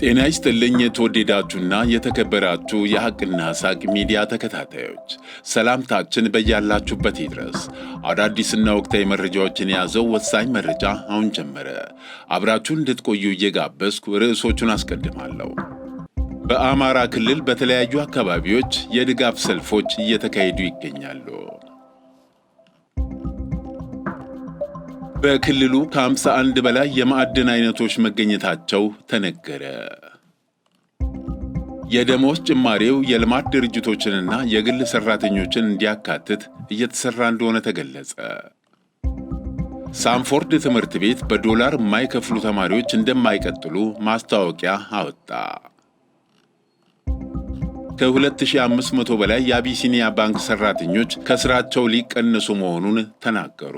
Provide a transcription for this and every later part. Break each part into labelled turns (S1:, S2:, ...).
S1: ጤና ይስጥልኝ የተወደዳችሁና የተከበራችሁ የሐቅና ሳቅ ሚዲያ ተከታታዮች፣ ሰላምታችን በያላችሁበት ይድረስ። አዳዲስና ወቅታዊ መረጃዎችን የያዘው ወሳኝ መረጃ አሁን ጀመረ። አብራችሁን እንድትቆዩ እየጋበዝኩ ርዕሶቹን አስቀድማለሁ። በአማራ ክልል በተለያዩ አካባቢዎች የድጋፍ ሰልፎች እየተካሄዱ ይገኛሉ። በክልሉ ከ51 በላይ የማዕድን አይነቶች መገኘታቸው ተነገረ። የደሞዝ ጭማሪው የልማት ድርጅቶችንና የግል ሰራተኞችን እንዲያካትት እየተሰራ እንደሆነ ተገለጸ። ሳንፎርድ ትምህርት ቤት በዶላር የማይከፍሉ ተማሪዎች እንደማይቀጥሉ ማስታወቂያ አወጣ። ከ2500 በላይ የአቢሲኒያ ባንክ ሰራተኞች ከስራቸው ሊቀነሱ መሆኑን ተናገሩ።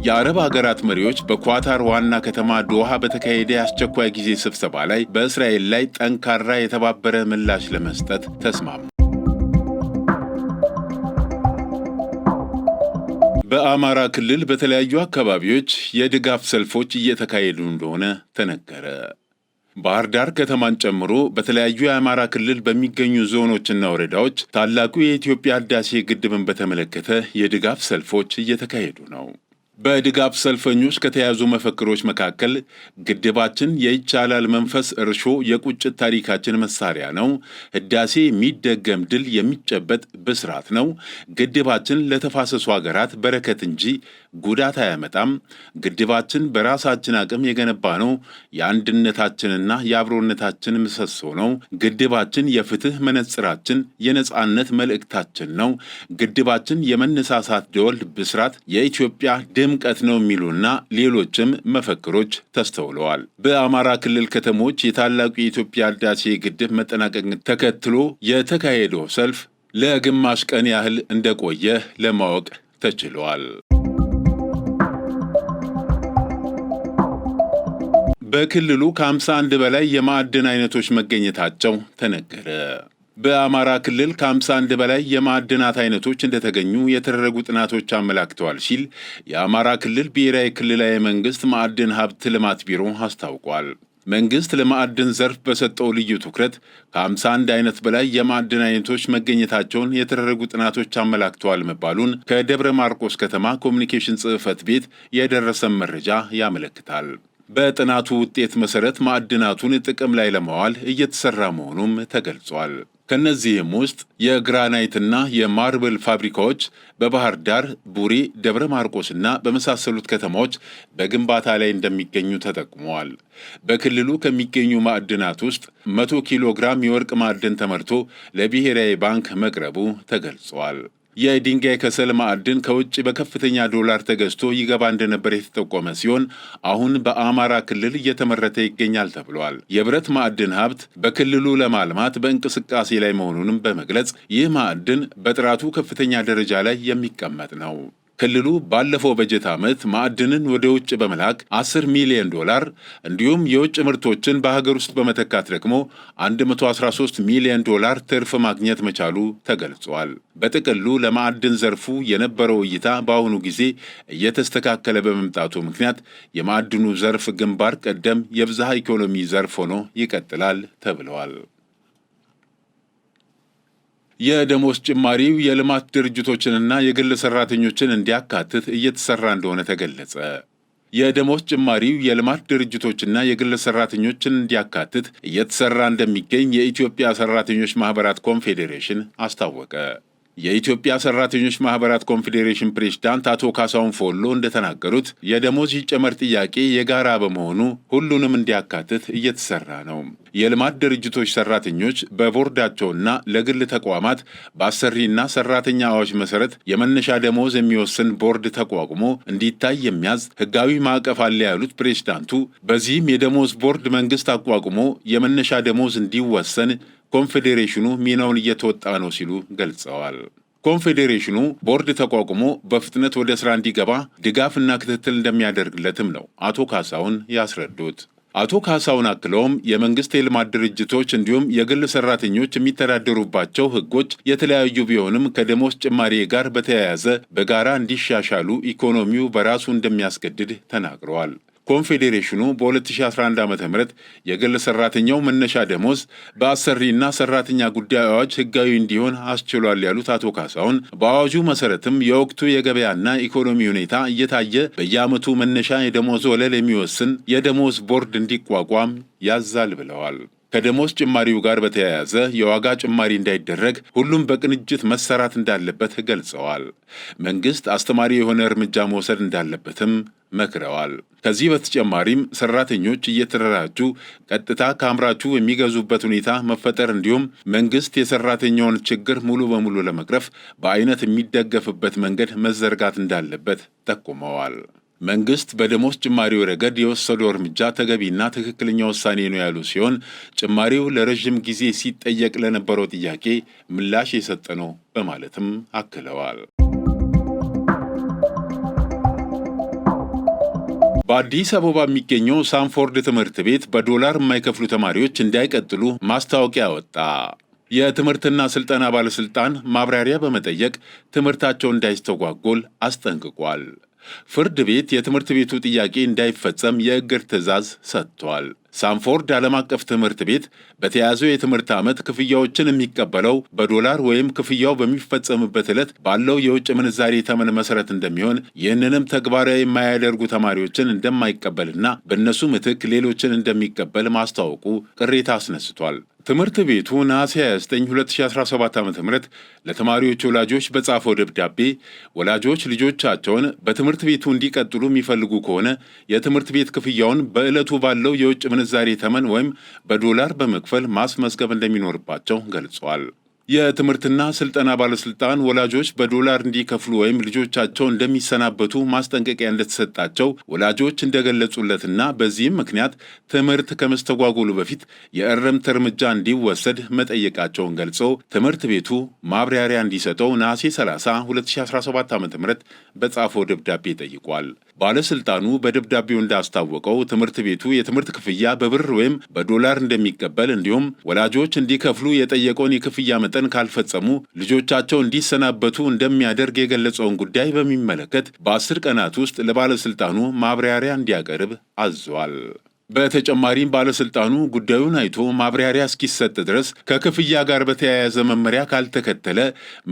S1: የአረብ ሀገራት መሪዎች በኳታር ዋና ከተማ ዶሃ በተካሄደ የአስቸኳይ ጊዜ ስብሰባ ላይ በእስራኤል ላይ ጠንካራ የተባበረ ምላሽ ለመስጠት ተስማሙ። በአማራ ክልል በተለያዩ አካባቢዎች የድጋፍ ሰልፎች እየተካሄዱ እንደሆነ ተነገረ። ባህር ዳር ከተማን ጨምሮ በተለያዩ የአማራ ክልል በሚገኙ ዞኖችና ወረዳዎች ታላቁ የኢትዮጵያ ህዳሴ ግድብን በተመለከተ የድጋፍ ሰልፎች እየተካሄዱ ነው። በድጋፍ ሰልፈኞች ከተያዙ መፈክሮች መካከል ግድባችን የይቻላል መንፈስ እርሾ የቁጭት ታሪካችን መሳሪያ ነው፣ ህዳሴ የሚደገም ድል የሚጨበጥ ብስራት ነው፣ ግድባችን ለተፋሰሱ ሀገራት በረከት እንጂ ጉዳት አያመጣም፣ ግድባችን በራሳችን አቅም የገነባ ነው፣ የአንድነታችንና የአብሮነታችን ምሰሶ ነው፣ ግድባችን የፍትህ መነጽራችን የነጻነት መልእክታችን ነው፣ ግድባችን የመነሳሳት ደወል ብስራት የኢትዮጵያ ድምቀት ነው የሚሉና ሌሎችም መፈክሮች ተስተውለዋል። በአማራ ክልል ከተሞች የታላቁ የኢትዮጵያ ህዳሴ ግድብ መጠናቀቅን ተከትሎ የተካሄደው ሰልፍ ለግማሽ ቀን ያህል እንደቆየ ለማወቅ ተችሏል። በክልሉ ከ51 በላይ የማዕድን አይነቶች መገኘታቸው ተነገረ። በአማራ ክልል ከ51 በላይ የማዕድናት አይነቶች እንደተገኙ የተደረጉ ጥናቶች አመላክተዋል ሲል የአማራ ክልል ብሔራዊ ክልላዊ መንግስት ማዕድን ሀብት ልማት ቢሮ አስታውቋል። መንግስት ለማዕድን ዘርፍ በሰጠው ልዩ ትኩረት ከ51 አይነት በላይ የማዕድን አይነቶች መገኘታቸውን የተደረጉ ጥናቶች አመላክተዋል መባሉን ከደብረ ማርቆስ ከተማ ኮሚኒኬሽን ጽሕፈት ቤት የደረሰን መረጃ ያመለክታል። በጥናቱ ውጤት መሰረት ማዕድናቱን ጥቅም ላይ ለማዋል እየተሰራ መሆኑም ተገልጿል። ከነዚህም ውስጥ የግራናይትና የማርብል ፋብሪካዎች በባህር ዳር፣ ቡሬ፣ ደብረ ማርቆስና በመሳሰሉት ከተማዎች በግንባታ ላይ እንደሚገኙ ተጠቁመዋል። በክልሉ ከሚገኙ ማዕድናት ውስጥ 100 ኪሎ ግራም የወርቅ ማዕድን ተመርቶ ለብሔራዊ ባንክ መቅረቡ ተገልጿል። የድንጋይ ከሰል ማዕድን ከውጭ በከፍተኛ ዶላር ተገዝቶ ይገባ እንደነበር የተጠቆመ ሲሆን አሁን በአማራ ክልል እየተመረተ ይገኛል ተብሏል። የብረት ማዕድን ሀብት በክልሉ ለማልማት በእንቅስቃሴ ላይ መሆኑንም በመግለጽ ይህ ማዕድን በጥራቱ ከፍተኛ ደረጃ ላይ የሚቀመጥ ነው። ክልሉ ባለፈው በጀት ዓመት ማዕድንን ወደ ውጭ በመላክ 10 ሚሊዮን ዶላር እንዲሁም የውጭ ምርቶችን በሀገር ውስጥ በመተካት ደግሞ 113 ሚሊዮን ዶላር ትርፍ ማግኘት መቻሉ ተገልጿል። በጥቅሉ ለማዕድን ዘርፉ የነበረው እይታ በአሁኑ ጊዜ እየተስተካከለ በመምጣቱ ምክንያት የማዕድኑ ዘርፍ ግንባር ቀደም የብዝሃ ኢኮኖሚ ዘርፍ ሆኖ ይቀጥላል ተብለዋል። የደሞዝ ጭማሪው የልማት ድርጅቶችንና የግል ሰራተኞችን እንዲያካትት እየተሰራ እንደሆነ ተገለጸ። የደሞዝ ጭማሪው የልማት ድርጅቶችና የግል ሰራተኞችን እንዲያካትት እየተሰራ እንደሚገኝ የኢትዮጵያ ሰራተኞች ማህበራት ኮንፌዴሬሽን አስታወቀ። የኢትዮጵያ ሰራተኞች ማህበራት ኮንፌዴሬሽን ፕሬዝዳንት አቶ ካሳሁን ፎሎ እንደተናገሩት የደሞዝ ይጨመር ጥያቄ የጋራ በመሆኑ ሁሉንም እንዲያካትት እየተሰራ ነው። የልማት ድርጅቶች ሰራተኞች በቦርዳቸውና ለግል ተቋማት በአሰሪና ሰራተኛ አዋጅ መሰረት የመነሻ ደሞዝ የሚወስን ቦርድ ተቋቁሞ እንዲታይ የሚያዝ ህጋዊ ማዕቀፍ አለ ያሉት ፕሬዝዳንቱ በዚህም የደሞዝ ቦርድ መንግስት አቋቁሞ የመነሻ ደሞዝ እንዲወሰን ኮንፌዴሬሽኑ ሚናውን እየተወጣ ነው ሲሉ ገልጸዋል። ኮንፌዴሬሽኑ ቦርድ ተቋቁሞ በፍጥነት ወደ ሥራ እንዲገባ ድጋፍና ክትትል እንደሚያደርግለትም ነው አቶ ካሳሁን ያስረዱት። አቶ ካሳሁን አክለውም የመንግስት የልማት ድርጅቶች እንዲሁም የግል ሰራተኞች የሚተዳደሩባቸው ሕጎች የተለያዩ ቢሆንም ከደሞዝ ጭማሪ ጋር በተያያዘ በጋራ እንዲሻሻሉ ኢኮኖሚው በራሱ እንደሚያስገድድ ተናግረዋል። ኮንፌዴሬሽኑ በ2011 ዓ.ም የግል ሰራተኛው መነሻ ደሞዝ በአሰሪና ሰራተኛ ጉዳይ አዋጅ ሕጋዊ እንዲሆን አስችሏል ያሉት አቶ ካሳሁን በአዋጁ መሰረትም የወቅቱ የገበያና ኢኮኖሚ ሁኔታ እየታየ በየዓመቱ መነሻ የደሞዝ ወለል የሚወስን የደሞዝ ቦርድ እንዲቋቋም ያዛል ብለዋል። ከደሞዝ ጭማሪው ጋር በተያያዘ የዋጋ ጭማሪ እንዳይደረግ ሁሉም በቅንጅት መሰራት እንዳለበት ገልጸዋል። መንግስት አስተማሪ የሆነ እርምጃ መውሰድ እንዳለበትም መክረዋል። ከዚህ በተጨማሪም ሰራተኞች እየተደራጁ ቀጥታ ከአምራቹ የሚገዙበት ሁኔታ መፈጠር እንዲሁም መንግስት የሰራተኛውን ችግር ሙሉ በሙሉ ለመቅረፍ በአይነት የሚደገፍበት መንገድ መዘርጋት እንዳለበት ጠቁመዋል። መንግስት በደሞዝ ጭማሪው ረገድ የወሰደው እርምጃ ተገቢና ትክክለኛ ውሳኔ ነው ያሉ ሲሆን ጭማሪው ለረዥም ጊዜ ሲጠየቅ ለነበረው ጥያቄ ምላሽ የሰጠ ነው በማለትም አክለዋል። በአዲስ አበባ የሚገኘው ሳንፎርድ ትምህርት ቤት በዶላር የማይከፍሉ ተማሪዎች እንዳይቀጥሉ ማስታወቂያ ወጣ። የትምህርትና ስልጠና ባለስልጣን ማብራሪያ በመጠየቅ ትምህርታቸው እንዳይስተጓጎል አስጠንቅቋል። ፍርድ ቤት የትምህርት ቤቱ ጥያቄ እንዳይፈጸም የእግድ ትዕዛዝ ሰጥቷል። ሳንፎርድ ዓለም አቀፍ ትምህርት ቤት በተያዘው የትምህርት ዓመት ክፍያዎችን የሚቀበለው በዶላር ወይም ክፍያው በሚፈጸምበት ዕለት ባለው የውጭ ምንዛሬ ተመን መሰረት እንደሚሆን ይህንንም ተግባራዊ የማያደርጉ ተማሪዎችን እንደማይቀበልና በእነሱ ምትክ ሌሎችን እንደሚቀበል ማስታወቁ ቅሬታ አስነስቷል። ትምህርት ቤቱ ነሐሴ 29 2017 ዓ.ም ለተማሪዎች ወላጆች በጻፈው ደብዳቤ ወላጆች ልጆቻቸውን በትምህርት ቤቱ እንዲቀጥሉ የሚፈልጉ ከሆነ የትምህርት ቤት ክፍያውን በዕለቱ ባለው የውጭ ምንዛሬ ተመን ወይም በዶላር በመክፈል ማስመዝገብ እንደሚኖርባቸው ገልጿል። የትምህርትና ስልጠና ባለስልጣን ወላጆች በዶላር እንዲከፍሉ ወይም ልጆቻቸው እንደሚሰናበቱ ማስጠንቀቂያ እንደተሰጣቸው ወላጆች እንደገለጹለትና በዚህም ምክንያት ትምህርት ከመስተጓጎሉ በፊት የእርምት እርምጃ እንዲወሰድ መጠየቃቸውን ገልጸው ትምህርት ቤቱ ማብራሪያ እንዲሰጠው ነሐሴ 30 2017 ዓ.ም በጻፈው ደብዳቤ ጠይቋል። ባለስልጣኑ በደብዳቤው እንዳስታወቀው ትምህርት ቤቱ የትምህርት ክፍያ በብር ወይም በዶላር እንደሚቀበል እንዲሁም ወላጆች እንዲከፍሉ የጠየቀውን የክፍያ መጠን ካልፈጸሙ ልጆቻቸው እንዲሰናበቱ እንደሚያደርግ የገለጸውን ጉዳይ በሚመለከት በ10 ቀናት ውስጥ ለባለስልጣኑ ማብራሪያ እንዲያቀርብ አዟል። በተጨማሪም ባለስልጣኑ ጉዳዩን አይቶ ማብራሪያ እስኪሰጥ ድረስ ከክፍያ ጋር በተያያዘ መመሪያ ካልተከተለ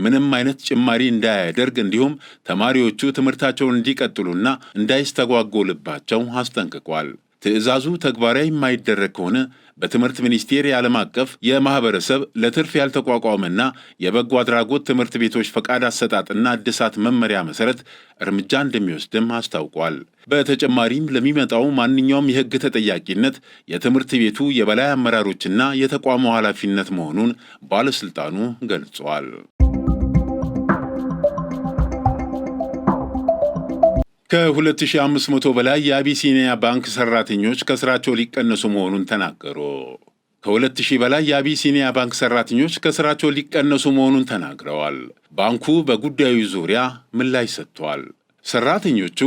S1: ምንም አይነት ጭማሪ እንዳያደርግ እንዲሁም ተማሪዎቹ ትምህርታቸውን እንዲቀጥሉና እንዳይስተጓጎልባቸው አስጠንቅቋል። ትዕዛዙ ተግባራዊ የማይደረግ ከሆነ በትምህርት ሚኒስቴር የዓለም አቀፍ የማህበረሰብ ለትርፍ ያልተቋቋመና የበጎ አድራጎት ትምህርት ቤቶች ፈቃድ አሰጣጥና እድሳት መመሪያ መሰረት እርምጃ እንደሚወስድም አስታውቋል። በተጨማሪም ለሚመጣው ማንኛውም የሕግ ተጠያቂነት የትምህርት ቤቱ የበላይ አመራሮችና የተቋሙ ኃላፊነት መሆኑን ባለስልጣኑ ገልጿል። ከ2500 በላይ የአቢሲኒያ ባንክ ሰራተኞች ከስራቸው ሊቀነሱ መሆኑን ተናገሩ። ከ2000 በላይ የአቢሲኒያ ባንክ ሰራተኞች ከስራቸው ሊቀነሱ መሆኑን ተናግረዋል። ባንኩ በጉዳዩ ዙሪያ ምላሽ ሰጥቷል። ሰራተኞቹ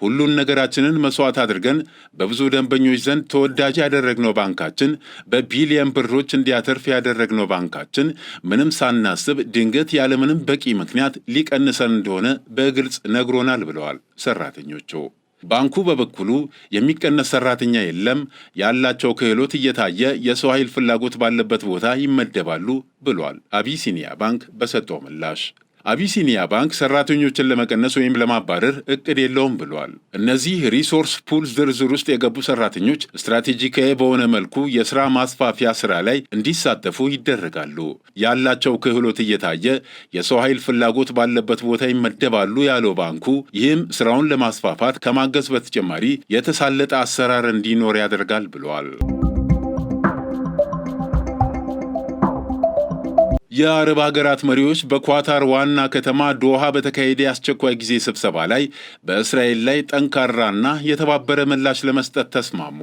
S1: ሁሉን ነገራችንን መስዋዕት አድርገን በብዙ ደንበኞች ዘንድ ተወዳጅ ያደረግነው ባንካችን፣ በቢሊየን ብሮች እንዲያተርፍ ያደረግነው ባንካችን ምንም ሳናስብ ድንገት ያለምንም በቂ ምክንያት ሊቀንሰን እንደሆነ በግልጽ ነግሮናል ብለዋል ሰራተኞቹ። ባንኩ በበኩሉ የሚቀነስ ሰራተኛ የለም፣ ያላቸው ክህሎት እየታየ የሰው ኃይል ፍላጎት ባለበት ቦታ ይመደባሉ ብሏል። አቢሲኒያ ባንክ በሰጠው ምላሽ አቢሲኒያ ባንክ ሰራተኞችን ለመቀነስ ወይም ለማባረር እቅድ የለውም ብሏል። እነዚህ ሪሶርስ ፑል ዝርዝር ውስጥ የገቡ ሰራተኞች ስትራቴጂካዊ በሆነ መልኩ የስራ ማስፋፊያ ስራ ላይ እንዲሳተፉ ይደረጋሉ። ያላቸው ክህሎት እየታየ የሰው ኃይል ፍላጎት ባለበት ቦታ ይመደባሉ ያለው ባንኩ ይህም ስራውን ለማስፋፋት ከማገዝ በተጨማሪ የተሳለጠ አሰራር እንዲኖር ያደርጋል ብሏል። የአረብ ሀገራት መሪዎች በኳታር ዋና ከተማ ዶሃ በተካሄደ የአስቸኳይ ጊዜ ስብሰባ ላይ በእስራኤል ላይ ጠንካራና የተባበረ ምላሽ ለመስጠት ተስማሙ።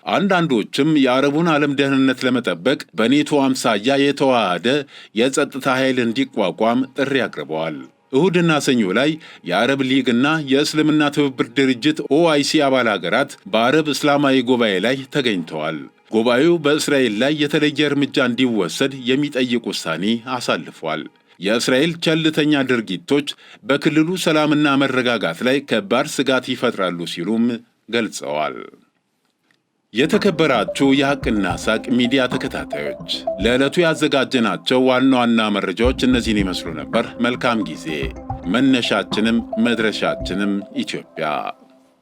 S1: አንዳንዶችም የአረቡን ዓለም ደህንነት ለመጠበቅ በኔቶ አምሳያ የተዋሃደ የጸጥታ ኃይል እንዲቋቋም ጥሪ አቅርበዋል። እሁድና ሰኞ ላይ የአረብ ሊግና የእስልምና ትብብር ድርጅት ኦአይሲ አባል ሀገራት በአረብ እስላማዊ ጉባኤ ላይ ተገኝተዋል። ጉባኤው በእስራኤል ላይ የተለየ እርምጃ እንዲወሰድ የሚጠይቅ ውሳኔ አሳልፏል። የእስራኤል ቸልተኛ ድርጊቶች በክልሉ ሰላምና መረጋጋት ላይ ከባድ ስጋት ይፈጥራሉ ሲሉም ገልጸዋል። የተከበራችሁ የሐቅና ሳቅ ሚዲያ ተከታታዮች ለዕለቱ ያዘጋጀናቸው ዋና ዋና መረጃዎች እነዚህን ይመስሉ ነበር። መልካም ጊዜ። መነሻችንም መድረሻችንም ኢትዮጵያ።